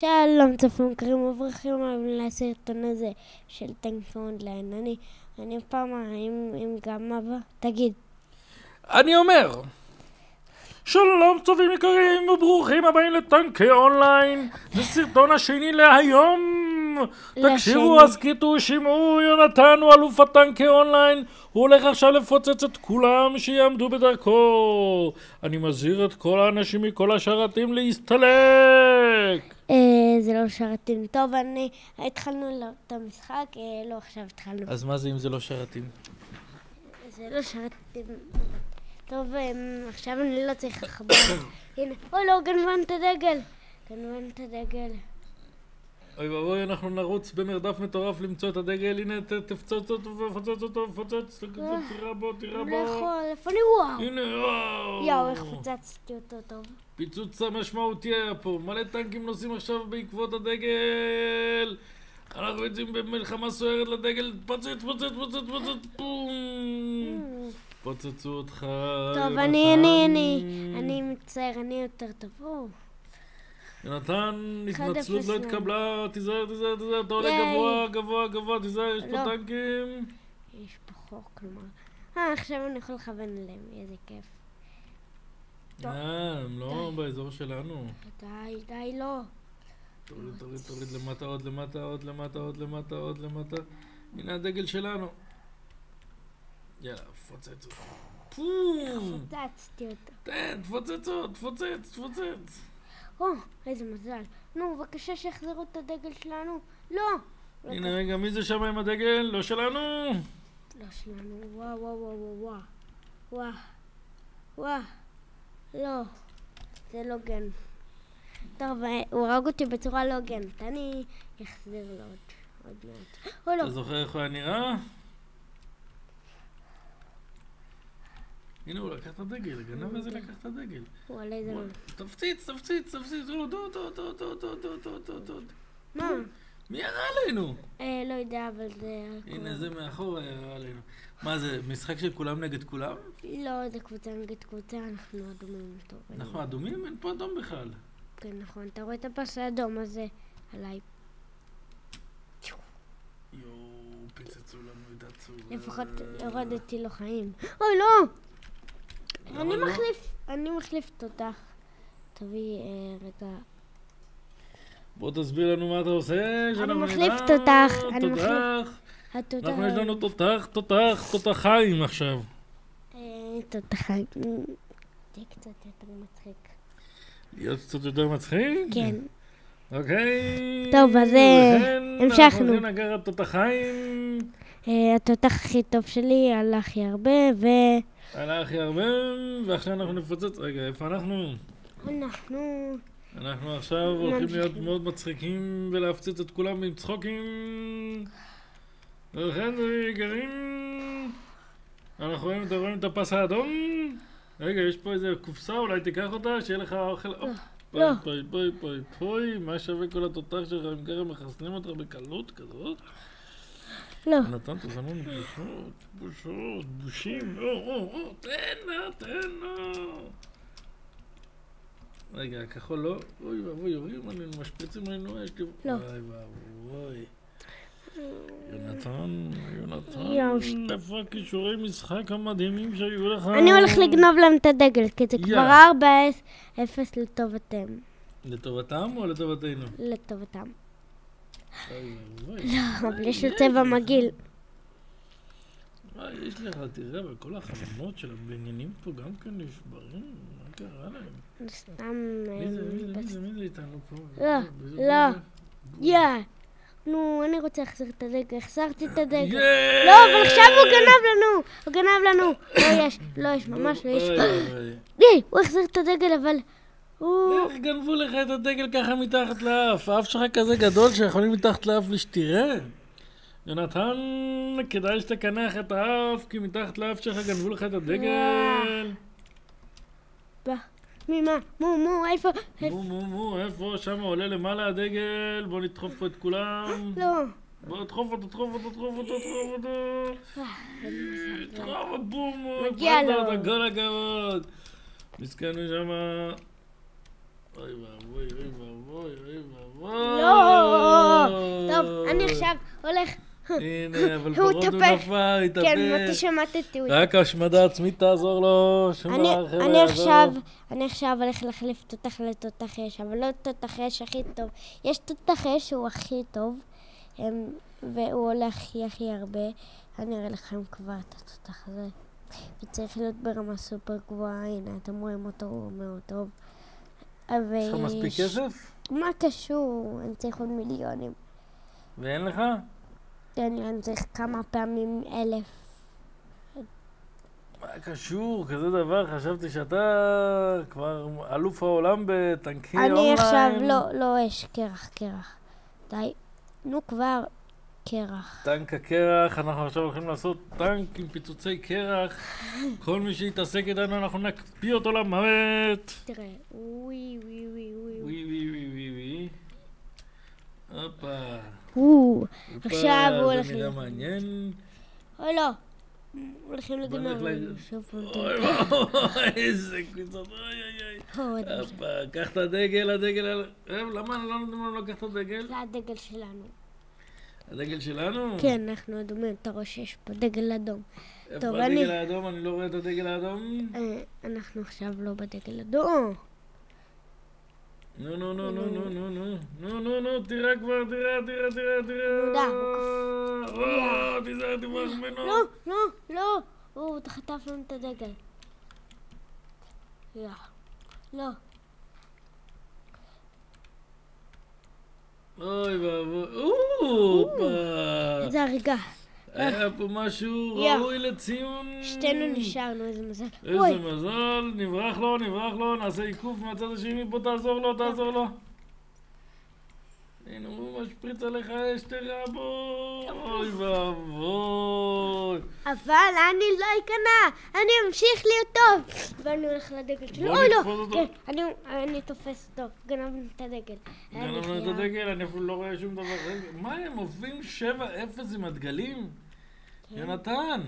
שלום צופים יקרים וברוכים הבאים לסרטון הזה של טנק אונליין. אני פעם עם גם אבא. תגיד. אני אומר שלום צופים יקרים וברוכים הבאים לטנקי אונליין. זה סרטון השני להיום. תקשיבו, הסכיתו, שמעו, יונתן הוא אלוף הטנקי אונליין. הוא הולך עכשיו לפוצץ את כולם שיעמדו בדרכו. אני מזהיר את כל האנשים מכל השרתים להסתלק. זה לא שרתים. טוב, התחלנו את המשחק, לא עכשיו התחלנו. אז מה זה אם זה לא שרתים? זה לא שרתים. טוב, עכשיו אני לא צריך לחבר. הנה, לא, גנבן את הדגל. גנבן את הדגל. אוי ואבוי, אנחנו נרוץ במרדף מטורף למצוא את הדגל. הנה, תפצוץ אותו, תפצוץ אותו, תפצוץ, תירה בו. איפה אני? וואו. הנה, וואו. יאו, איך פצצתי אותו טוב. פיצוץ המשמעותי היה פה. מלא טנקים נוסעים עכשיו בעקבות הדגל. אנחנו יוצאים במלחמה סוערת לדגל. פוצץ, בום. פוצצו אותך. טוב, אני מצער, אני יותר טוב. יונתן, התנצלות לא התקבלה. תיזהר, אתה עולה גבוה, תיזהר, יש פה טנקים. יש פה חוק, כלומר. עכשיו אני יכול לכוון אליהם, איזה כיף. הם לא באזור שלנו. די, לא. תוריד למטה, עוד למטה. הנה הדגל שלנו. יאללה, פוצץ אותו. פום! פוצצתי אותו. תן, תפוצץ. איזה מזל. נו, בבקשה שיחזרו את הדגל שלנו. לא! הנה רגע, מי זה שם עם הדגל? לא שלנו? לא שלנו. וואו. לא. זה לא גן. טוב, הוא הרג אותי בצורה לא גנת. אני אחזיר לו עוד מעט. אתה זוכר איך הוא היה נראה? הנה הוא לקח את הדגל, הגנב הזה לקח את הדגל. וואלה, איזה מה. תפציץ. מה? מי ירה עלינו? לא יודע, אבל זה... הנה זה מאחור ירה עלינו. מה זה, משחק של כולם נגד כולם? לא, זה קבוצה נגד קבוצה, אנחנו אדומים. אנחנו אדומים? אין פה אדום בכלל. כן, נכון, אתה רואה את הפס האדום הזה עליי. פיצצו לנו את הצורה. לפחות הורדתי לו חיים. אוי, לא! אני מחליף תותח. תביא רגע. בוא תסביר לנו מה אתה עושה. אני מחליף תותח. אנחנו יש לנו תותחיים עכשיו. תותחיים. תהיה קצת יותר מצחיק. להיות קצת יותר מצחיק? כן. אוקיי. טוב, אז המשכנו. אנחנו הולכים לקחת תותחיים. התותח הכי טוב שלי עלה הכי הרבה ועכשיו אנחנו נפוצץ. רגע, איפה אנחנו? אנחנו עכשיו הולכים להיות מאוד מצחיקים ולהפציץ את כולם עם צחוקים. ולכן יקרים, אנחנו רואים את הפס האדום. רגע, יש פה איזה קופסה, אולי תיקח אותה, שיהיה לך אוכל. לא. פוי, מה שווה כל התותח שלך אם ככה מחסנים אותך בקלות כזאת? לא. נתן תזמון בושים. תן. רגע, הכחול לא. אוי ואבוי, יורים עלינו, משפריצים עלינו. לא. אוי ואבוי. יונתן, איפה הכישורי משחק המדהימים שהיו לך? אני הולך לגנוב להם את הדגל, כי זה כבר 4-0 לטובתם. לטובתם או לטובתנו? לטובתם. לא, אבל יש לו צבע מגעיל. יש לך, תראה, בכל החלונות של הבניינים פה גם כן נשברים, מה קרה להם? סתם... מי זה איתנו פה? לא. נו, אני רוצה להחזיר את הדגל, החזרתי את הדגל. לא, אבל עכשיו הוא גנב לנו. לא יש, ממש לא יש. הוא החזיר את הדגל, אבל... איך גנבו לך את הדגל ככה מתחת לאף? האף שלך כזה גדול שיכולים מתחת לאף לשתירה? יונתן, כדאי שתקנח את האף, כי מתחת לאף שלך גנבו לך את הדגל. איפה? איפה? שם עולה למעלה הדגל. בוא נדחוף פה את כולם. לא. בוא נדחוף אותו. בום. מגיע לו. כל הכבוד. מסכנו שמה. אוי ואבוי, אוי ואבוי, אוי ואבוי. לא! טוב, אני עכשיו הולך... הנה, אבל ברוד הוא נפל, התאבד. כן, מתי שמטתי. רק השמדה עצמית תעזור לו. אני עכשיו הולך להחליף תותח לתותח אש, אבל לא תותח אש הכי טוב. יש תותח אש שהוא הכי טוב, והוא עולה הכי הרבה. אני אראה לכם כבר את התותח הזה. וצריך להיות ברמה סופר גבוהה. הנה, אתם רואים אותו, הוא מאוד טוב. יש לך מספיק כסף? מה קשור? אני צריך עוד מיליונים. ואין לך? אני צריך כמה פעמים 1,000. מה קשור? כזה דבר, חשבתי שאתה כבר אלוף העולם בטנקי אונליין. אני עכשיו לא יש קרח. די, נו כבר קרח. טנק הקרח, אנחנו עכשיו הולכים לעשות טנק עם פיצוצי קרח. כל מי שיתעסק איתנו אנחנו נקפיא אותו למוות. תראה, ווי. הופה. עכשיו הוא הולך... זה נראה מעניין. אוי לא. הולכים לגנוב. אוי איזה קפיצות. אוי. הופה, קח את הדגל. למה לא נותנים לנו לקח את הדגל? זה הדגל שלנו. הדגל שלנו? כן, אנחנו אדומים. אתה רואה שיש פה דגל אדום. איפה הדגל האדום? אני לא רואה את הדגל האדום. אנחנו עכשיו לא בדגל אדום. נו, תראה כבר, תראה. תיזהר, תברח ממנו. לא. אתה חטף לנו את הדגל. לא. אוי ואבוי. איזה הריגה. היה פה משהו ראוי לציון. שתינו נשארנו, איזה מזל. איזה מזל, נברח לו, נעשה עיקוף מהצד השני, בוא תעזור לו. הנה הוא משפריץ עליך אש, תראה בו. אוי ואבוי. אבל אני לא אכנע, אני אמשיך להיות טוב. ואני הולך לדגל שלו. בוא נתפוס אותו. אני תופס אותו, גנבנו את הדגל. אני אפילו לא רואה שום דבר. מה הם מובילים 7-0 עם הדגלים? יונתן!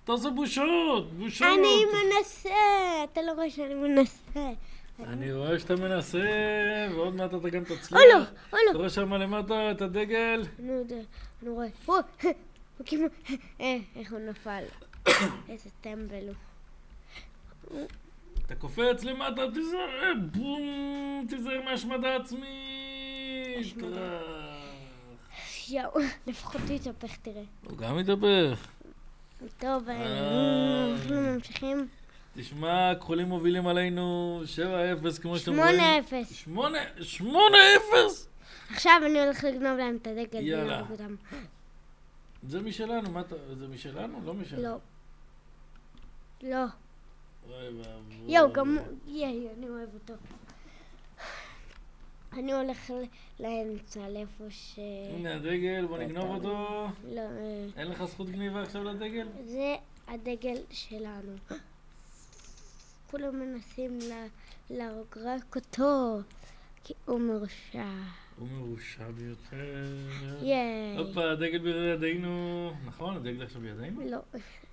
אתה עושה בושות! אני מנסה! אתה לא רואה שאני מנסה. אני רואה שאתה מנסה, ועוד מעט אתה גם תצליח. אוי לא! אתה רואה שם למטה את הדגל? אני רואה. איך הוא נפל. איזה טמבל הוא. אתה קופץ למטה, תיזהר, בום, תיזהר מהשמדה עצמית. יאו, לפחות הוא יתהפך, תראה. הוא גם יתהפך. טוב, אנחנו ממשיכים. תשמע, כחולים מובילים עלינו 7-0 כמו שאתם רואים. 8-0? עכשיו אני הולך לגנוב להם את הדגל. יאללה. זה משלנו, זה משלנו? לא משלנו. לא. אוי ואבוי. יואו, גם אני אוהב אותו. אני הולך לאמצע, לאיפה ש... הנה הדגל, בוא נגנוב אותו. לא. אין לך זכות גניבה עכשיו לדגל? זה הדגל שלנו. כולם מנסים להרוג רק אותו, כי הוא מרושע. הוא מרושע ביותר. ייי. הופה, הדגל בידינו. נכון, הדגל עכשיו בידינו? לא,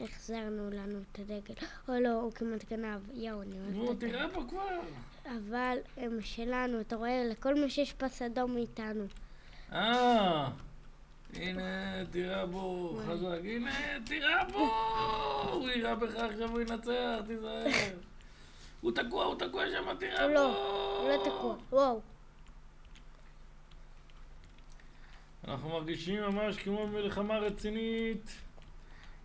החזרנו לנו את הדגל. או לא, הוא כמעט גנב. יאו, אני אוהבת נו, את הדגל. תראה פה כבר. אבל הם שלנו, אתה רואה? לכל מי שיש פס אדום מאיתנו. הנה, תראה בו, חזק. הנה, תראה בו. הוא יראה בך עכשיו, הוא ינצח, תיזהר. הוא תקוע שם, תראה בו. הוא לא תקוע, וואו. אנחנו מרגישים ממש כמו מלחמה רצינית.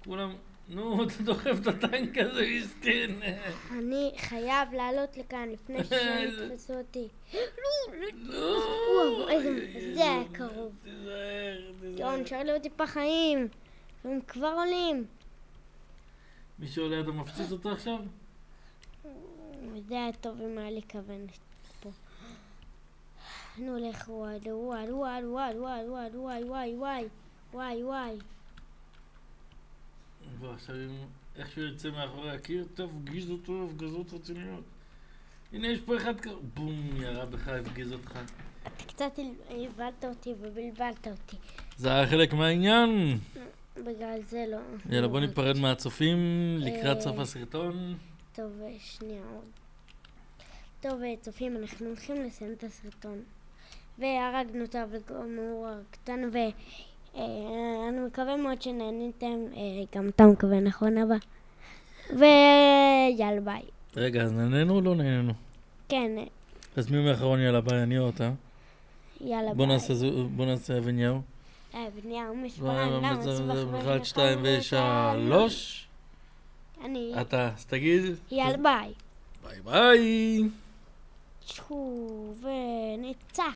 כולם... נו, אתה דוחף את הטנק הזה, מסכן. אני חייב לעלות לכאן לפני שיתפסו אותי. לא. זה היה קרוב. תיזהר. יואו, נשאר לי עוד טיפה חיים. הם כבר עולים. מי שעולה, אתה מפציץ אותו עכשיו? זה היה טוב אם היה לי כוונת פה. אני הולך וואי. ועכשיו איך שהוא יצא מאחורי הקיר, תפגיז אותו הפגזות רציניות. הנה יש פה אחד בום, ירה בך, הפגיז אותך. אתה קצת הבלת אותי ובלבלת אותי. זה היה חלק מהעניין. בגלל זה לא. יאללה, בוא ניפרד מהצופים לקראת סוף הסרטון. טוב, שנייה עוד. טוב, צופים, אנחנו הולכים לסיים את הסרטון. והרגנו את המאור הקטן, ואני מקווה מאוד שנהניתם, גם אתה מקווה, נכון אבא? ויאללה ביי. רגע, אז נהנינו או לא נהנינו? כן. אז מי מאחרון יאללה ביי, אני או אתה? יאללה ביי. בוא נעשה אבניהו. אבניהו משפרן, למה? 1, 2 ו3. אני... אתה, אז תגיד. יאללה ביי. ביי ביי. שוב, ונצח.